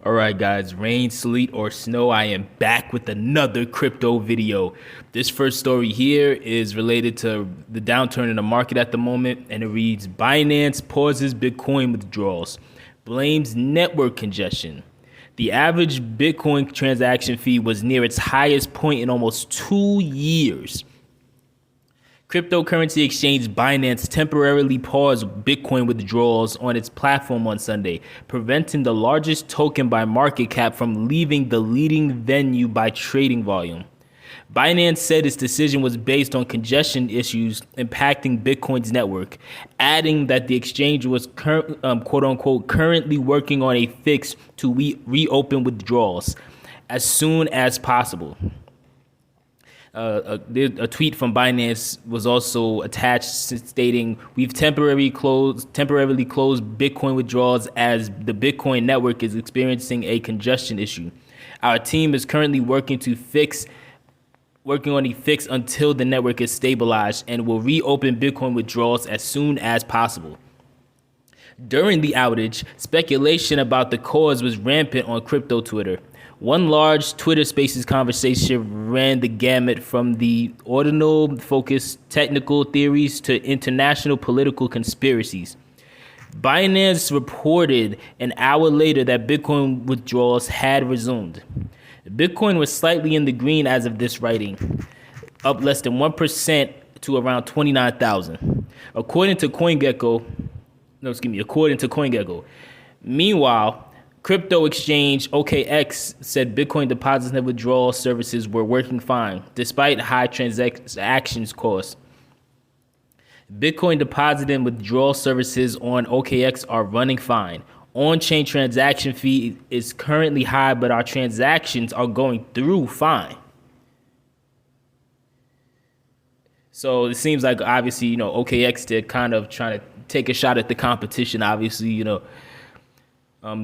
All right, guys, rain, sleet, or snow, I am back with another crypto video. This first story here is related to the downturn in the market at the moment, and it reads, Binance pauses Bitcoin withdrawals, blames network congestion. The average Bitcoin transaction fee was near its highest point in almost 2 years. Cryptocurrency exchange Binance temporarily paused Bitcoin withdrawals on its platform on Sunday, preventing the largest token by market cap from leaving the leading venue by trading volume. Binance said its decision was based on congestion issues impacting Bitcoin's network, adding that the exchange was quote-unquote currently working on a fix to reopen withdrawals as soon as possible. A tweet from Binance was also attached stating, "We've temporarily closed Bitcoin withdrawals as the Bitcoin network is experiencing a congestion issue. Our team is currently working on a fix until the network is stabilized and will reopen Bitcoin withdrawals as soon as possible." During the outage, speculation about the cause was rampant on crypto Twitter. One large Twitter Spaces conversation ran the gamut from the ordinal-focused technical theories to international political conspiracies. Binance reported an hour later that Bitcoin withdrawals had resumed. Bitcoin was slightly in the green as of this writing, up less than 1% to around 29,000. According to CoinGecko. Meanwhile, crypto exchange OKX said Bitcoin deposits and withdrawal services were working fine, despite high transactions costs. Bitcoin deposit and withdrawal services on OKX are running fine. On-chain transaction fee is currently high, but our transactions are going through fine. So it seems like, obviously, OKX, they're kind of trying to take a shot at the competition, obviously,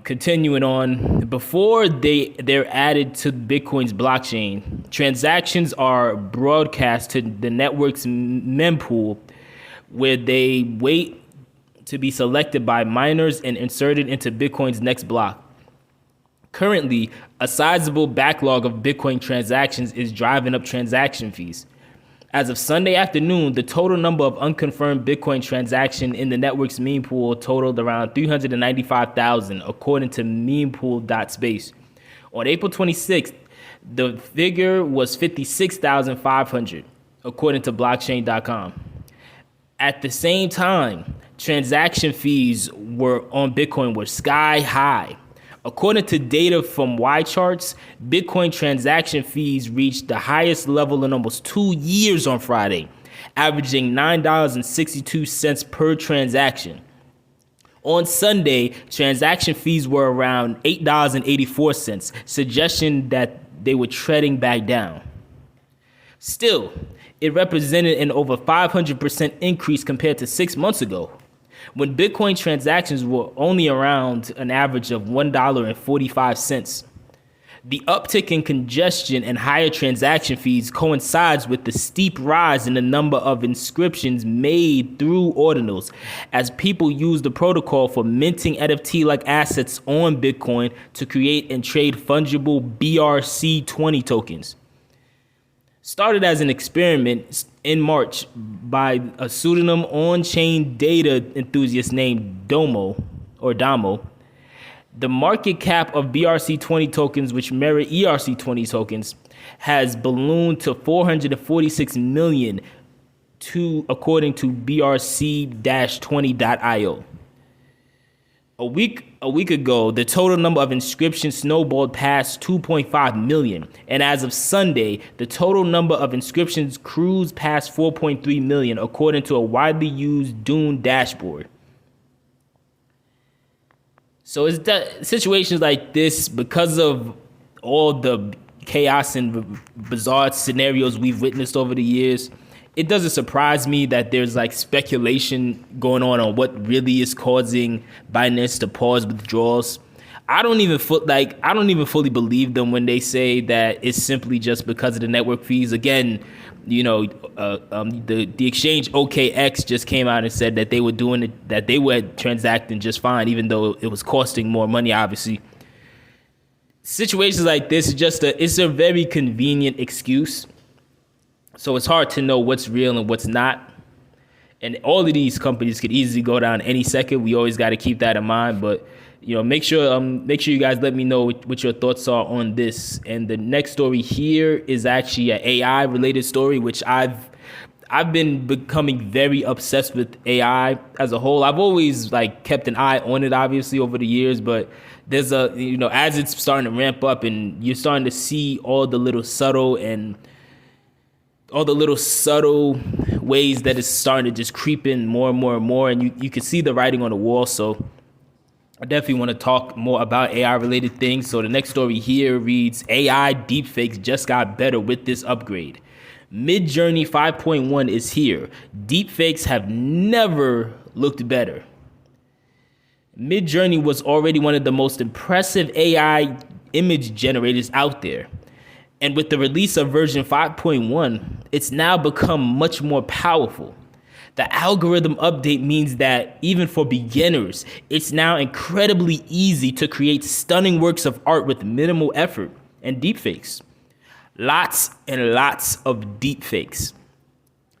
continuing on, before they're added to Bitcoin's blockchain, transactions are broadcast to the network's mempool, where they wait to be selected by miners and inserted into Bitcoin's next block. Currently, a sizable backlog of Bitcoin transactions is driving up transaction fees. As of Sunday afternoon, the total number of unconfirmed Bitcoin transactions in the network's meme pool totaled around 395,000, according to memepool.space. On April 26th, the figure was 56,500, according to blockchain.com. At the same time, transaction fees on Bitcoin were sky high. According to data from YCharts, Bitcoin transaction fees reached the highest level in almost 2 years on Friday, averaging $9.62 per transaction. On Sunday, transaction fees were around $8.84, suggesting that they were treading back down. Still, it represented an over 500% increase compared to 6 months ago, when Bitcoin transactions were only around an average of $1.45. The uptick in congestion and higher transaction fees coincides with the steep rise in the number of inscriptions made through ordinals, as people use the protocol for minting NFT-like assets on Bitcoin to create and trade fungible BRC20 tokens. Started as an experiment in March by a pseudonym on-chain data enthusiast named Damo, the market cap of BRC20 tokens, which mirror ERC20 tokens, has ballooned to 446 million, according to BRC-20.io. A week ago, the total number of inscriptions snowballed past 2.5 million, and as of Sunday, the total number of inscriptions cruised past 4.3 million, according to a widely used Dune dashboard. So it's situations like this, because of all the chaos and bizarre scenarios we've witnessed over the years, it doesn't surprise me that there's like speculation going on what really is causing Binance to pause withdrawals. I don't even fully believe them when they say that it's simply just because of the network fees. Again, the exchange OKX just came out and said that they were transacting just fine, even though it was costing more money, obviously. situations like this is it's a very convenient excuse. So it's hard to know what's real and what's not. And all of these companies could easily go down any second. We always got to keep that in mind. But make sure you guys let me know what your thoughts are on this. And the next story here is actually an AI related story, which I've been becoming very obsessed with AI as a whole. I've always kept an eye on it, obviously, over the years, but there's as it's starting to ramp up and you're starting to see all the little subtle ways that it's starting to just creep in more and more and more, and you can see the writing on the wall. So I definitely want to talk more about AI related things. So the next story here reads, AI deepfakes just got better with this upgrade. MidJourney 5.1 is here. Deepfakes have never looked better. MidJourney was already one of the most impressive AI image generators out there. And with the release of version 5.1, it's now become much more powerful. The algorithm update means that even for beginners, it's now incredibly easy to create stunning works of art with minimal effort and deepfakes. Lots and lots of deepfakes.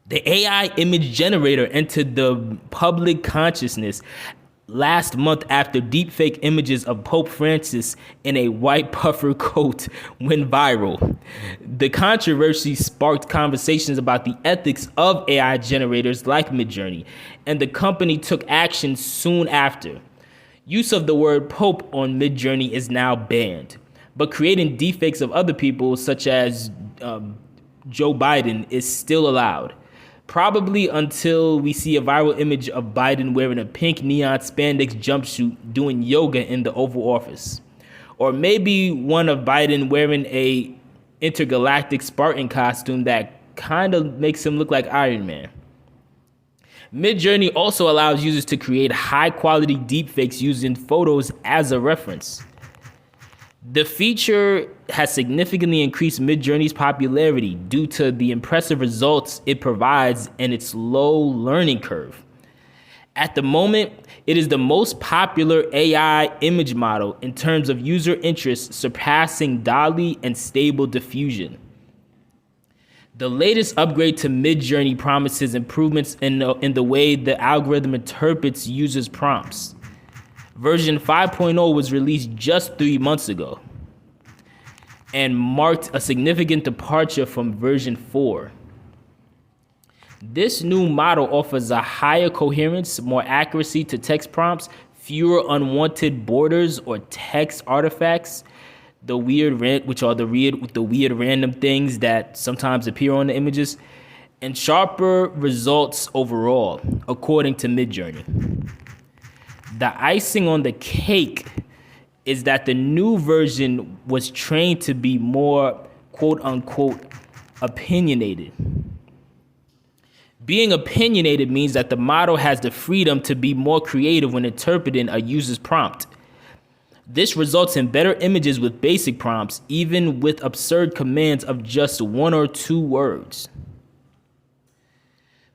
The AI image generator entered the public consciousness last month after deepfake images of Pope Francis in a white puffer coat went viral. The controversy sparked conversations about the ethics of AI generators like MidJourney, and the company took action soon after. Use of the word Pope on MidJourney is now banned, but creating deepfakes of other people, such as Joe Biden, is still allowed. Probably until we see a viral image of Biden wearing a pink neon spandex jumpsuit doing yoga in the Oval Office. Or maybe one of Biden wearing a intergalactic Spartan costume that kind of makes him look like Iron Man. MidJourney also allows users to create high-quality deepfakes using photos as a reference. The feature has significantly increased MidJourney's popularity due to the impressive results it provides and its low learning curve. At the moment, it is the most popular AI image model in terms of user interest, surpassing DALL-E and Stable Diffusion. The latest upgrade to MidJourney promises improvements in the way the algorithm interprets users' prompts. Version 5.0 was released just 3 months ago and marked a significant departure from version 4. This new model offers a higher coherence, more accuracy to text prompts, fewer unwanted borders or text artifacts, the weird random things that sometimes appear on the images, and sharper results overall, according to MidJourney. The icing on the cake is that the new version was trained to be more quote-unquote opinionated. Being opinionated means that the model has the freedom to be more creative when interpreting a user's prompt. This results in better images with basic prompts, even with absurd commands of just 1 or 2 words.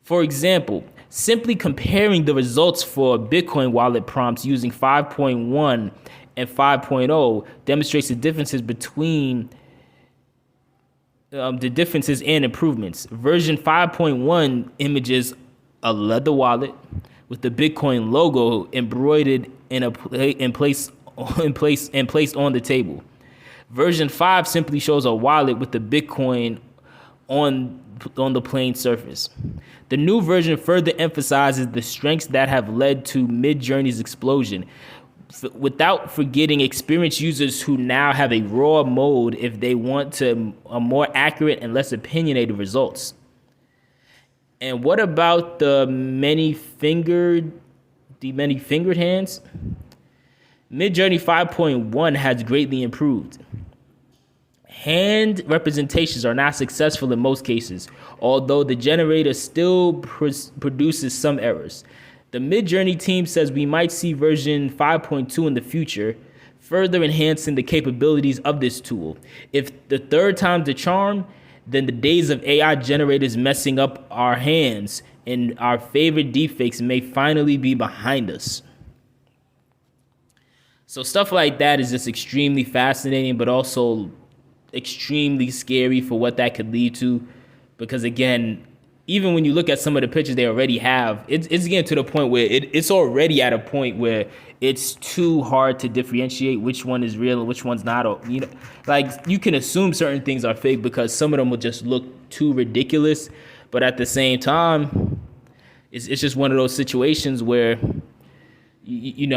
For example, simply comparing the results for Bitcoin wallet prompts using 5.1 and 5.0 demonstrates the differences and improvements. Version 5.1 images a leather wallet with the Bitcoin logo embroidered and placed on the table. Version 5 simply shows a wallet with the Bitcoin on the plain surface. The new version further emphasizes the strengths that have led to MidJourney's explosion, without forgetting experienced users who now have a raw mode if they want a more accurate and less opinionated results. And what about the many-fingered hands? MidJourney 5.1 has greatly improved. Hand representations are not successful in most cases, although the generator still produces some errors. The MidJourney team says we might see version 5.2 in the future, further enhancing the capabilities of this tool. If the third time's the charm, then the days of AI generators messing up our hands and our favorite deepfakes may finally be behind us. So stuff like that is just extremely fascinating, but also extremely scary for what that could lead to. Because again, even when you look at some of the pictures they already have, it's getting to the point where it's already at a point where it's too hard to differentiate which one is real and which one's not. Or, like you can assume certain things are fake because some of them will just look too ridiculous. But at the same time, it's just one of those situations where you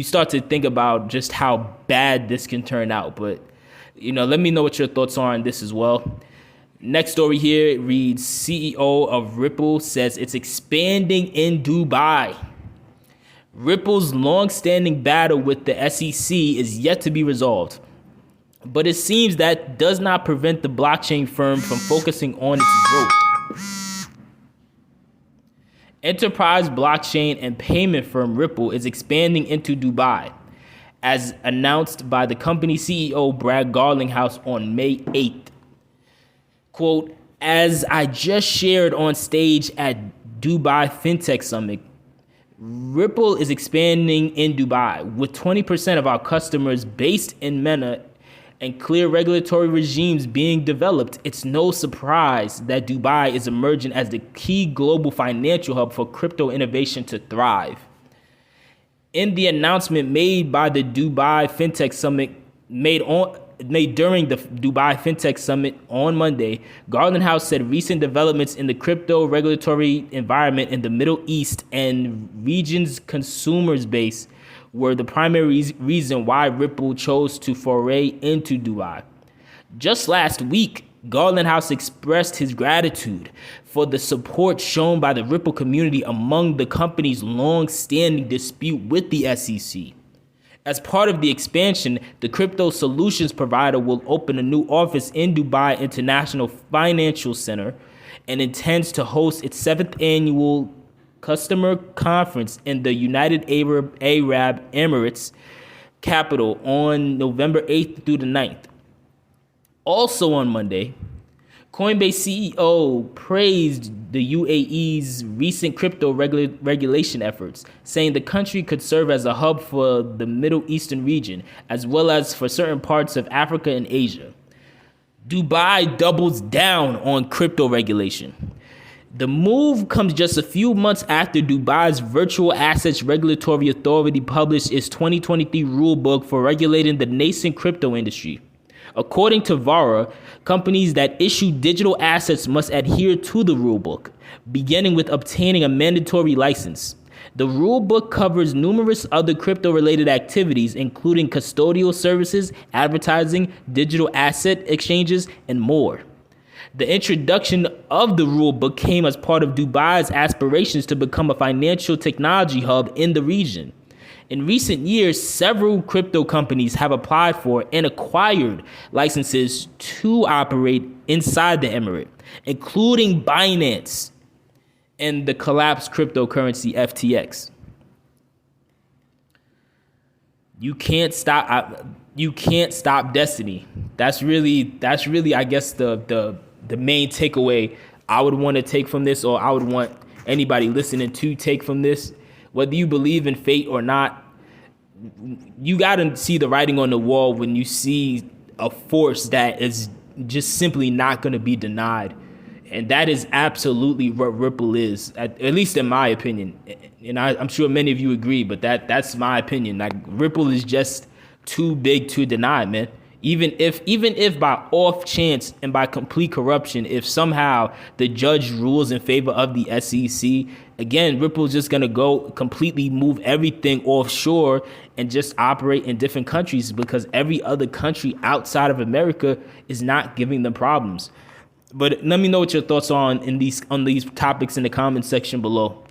start to think about just how bad this can turn out. But let me know what your thoughts are on this as well. Next story here reads, CEO of Ripple says it's expanding in Dubai. Ripple's long-standing battle with the SEC is yet to be resolved, but it seems that does not prevent the blockchain firm from focusing on its growth. Enterprise blockchain and payment firm Ripple is expanding into Dubai, as announced by the company CEO Brad Garlinghouse on May 8th. Quote, as I just shared on stage at Dubai FinTech Summit, Ripple is expanding in Dubai with 20% of our customers based in MENA and clear regulatory regimes being developed. It's no surprise that Dubai is emerging as the key global financial hub for crypto innovation to thrive. In the announcement made by the Dubai FinTech Summit made during the Dubai FinTech Summit on Monday, Garlinghouse said recent developments in the crypto regulatory environment in the Middle East and region's consumers base were the primary reason why Ripple chose to foray into Dubai. Just last week, Garlinghouse expressed his gratitude for the support shown by the Ripple community among the company's long-standing dispute with the SEC. As part of the expansion, the crypto solutions provider will open a new office in Dubai International Financial Center and intends to host its 7th annual customer conference in the United Arab Emirates capital on November 8th through the 9th. Also on Monday, Coinbase CEO praised the UAE's recent crypto regulation efforts, saying the country could serve as a hub for the Middle Eastern region, as well as for certain parts of Africa and Asia. Dubai doubles down on crypto regulation. The move comes just a few months after Dubai's Virtual Assets Regulatory Authority published its 2023 rulebook for regulating the nascent crypto industry. According to VARA, companies that issue digital assets must adhere to the rulebook, beginning with obtaining a mandatory license. The rulebook covers numerous other crypto-related activities, including custodial services, advertising, digital asset exchanges, and more. The introduction of the rulebook came as part of Dubai's aspirations to become a financial technology hub in the region. In recent years, several crypto companies have applied for and acquired licenses to operate inside the emirate, including Binance and the collapsed cryptocurrency FTX. You can't stop destiny. That's really, I guess, the main takeaway I would want to take from this, or I would want anybody listening to take from this. Whether you believe in fate or not, you got to see the writing on the wall when you see a force that is just simply not going to be denied. And that is absolutely what Ripple is, at least in my opinion. And I'm sure many of you agree, but that's my opinion. Like, Ripple is just too big to deny, man. Even if by off chance and by complete corruption, if somehow the judge rules in favor of the SEC, again, Ripple's just going to go completely move everything offshore and just operate in different countries, because every other country outside of America is not giving them problems. But let me know what your thoughts are on these topics in the comment section below.